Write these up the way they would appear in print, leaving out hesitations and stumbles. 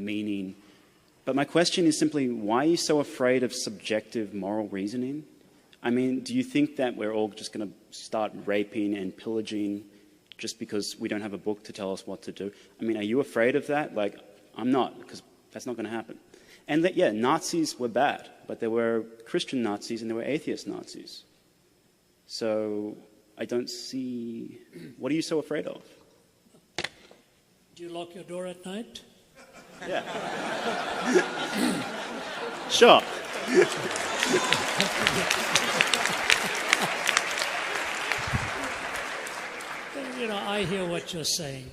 meaning. But my question is simply, why are you so afraid of subjective moral reasoning? I mean, do you think that we're all just going to start raping and pillaging just because we don't have a book to tell us what to do? I mean, are you afraid of that? Like, I'm not, because that's not going to happen. And that, yeah, Nazis were bad, but there were Christian Nazis and there were atheist Nazis. So I don't see, what are you so afraid of? Do you lock your door at night? Yeah. Sure. You know, I hear what you're saying.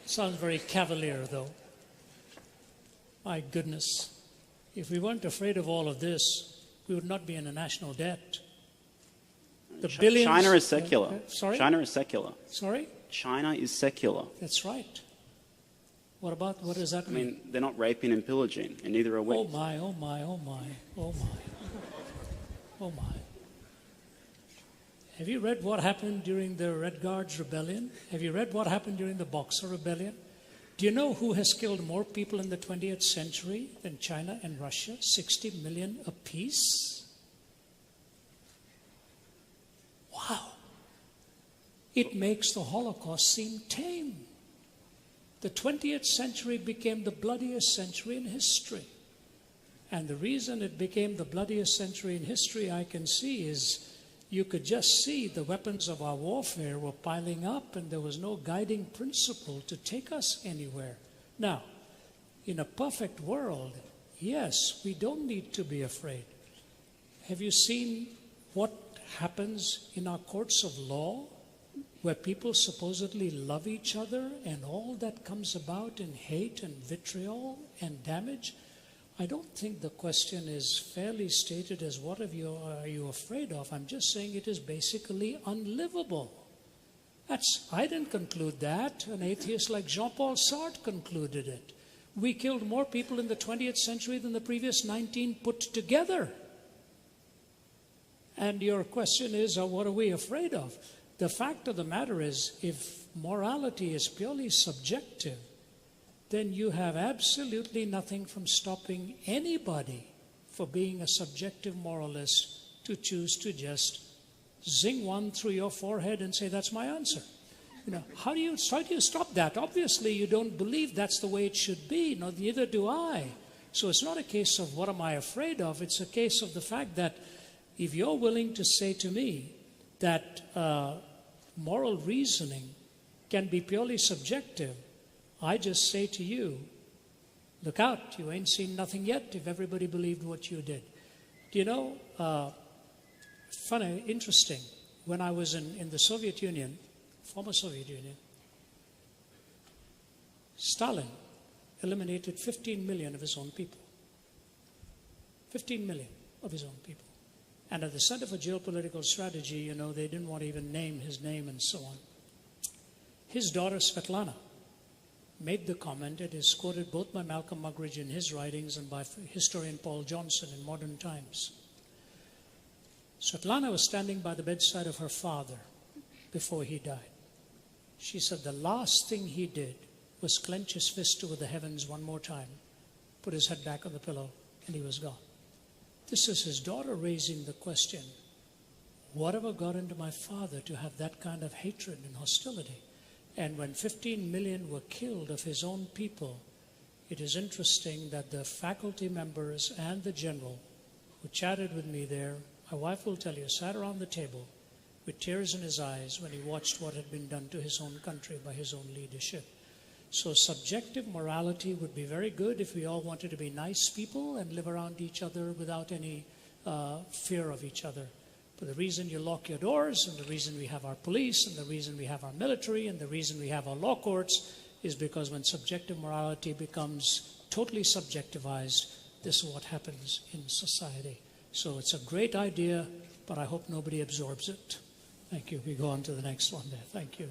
Sounds very cavalier, though. My goodness. If we weren't afraid of all of this, we would not be in a national debt. The billions... China is secular. Sorry? China is secular. Sorry? China is secular. That's right. What does that mean? I mean, they're not raping and pillaging, and neither are we. Oh my, oh my, oh my, oh my, oh my. Have you read what happened during the Red Guards Rebellion? Have you read what happened during the Boxer Rebellion? Do you know who has killed more people in the 20th century than China and Russia? 60 million apiece? Wow. It makes the Holocaust seem tame. The 20th century became the bloodiest century in history. And the reason it became the bloodiest century in history, I can see, is you could just see the weapons of our warfare were piling up and there was no guiding principle to take us anywhere. Now, in a perfect world, yes, we don't need to be afraid. Have you seen what happens in our courts of law, where people supposedly love each other and all that comes about in hate and vitriol and damage? I don't think the question is fairly stated as what are you afraid of. I'm just saying it is basically unlivable. I didn't conclude that. An atheist like Jean-Paul Sartre concluded it. We killed more people in the 20th century than the previous 19 put together. And your question is, what are we afraid of? The fact of the matter is, if morality is purely subjective, then you have absolutely nothing from stopping anybody for being a subjective moralist to choose to just zing one through your forehead and say, that's my answer. You know, how do you stop that? Obviously, you don't believe that's the way it should be. No, neither do I. So it's not a case of what am I afraid of. It's a case of the fact that if you're willing to say to me that moral reasoning can be purely subjective, I just say to you, look out, you ain't seen nothing yet if everybody believed what you did. Do you know, funny, interesting, when I was in the Soviet Union, former Soviet Union, Stalin eliminated 15 million of his own people. 15 million of his own people. And at the Center for Geopolitical Strategy, you know, they didn't want to even name his name and so on. His daughter, Svetlana, made the comment, it is quoted both by Malcolm Muggeridge in his writings and by historian Paul Johnson in Modern Times. Svetlana was standing by the bedside of her father before he died. She said the last thing he did was clench his fist toward the heavens one more time, put his head back on the pillow, and he was gone. This is his daughter raising the question, whatever got into my father to have that kind of hatred and hostility? And when 15 million were killed of his own people, it is interesting that the faculty members and the general who chatted with me there, my wife will tell you, sat around the table with tears in his eyes when he watched what had been done to his own country by his own leadership. So subjective morality would be very good if we all wanted to be nice people and live around each other without any fear of each other. But the reason you lock your doors and the reason we have our police and the reason we have our military and the reason we have our law courts is because when subjective morality becomes totally subjectivized, this is what happens in society. So it's a great idea, but I hope nobody absorbs it. Thank you. We go on to the next one there. Thank you.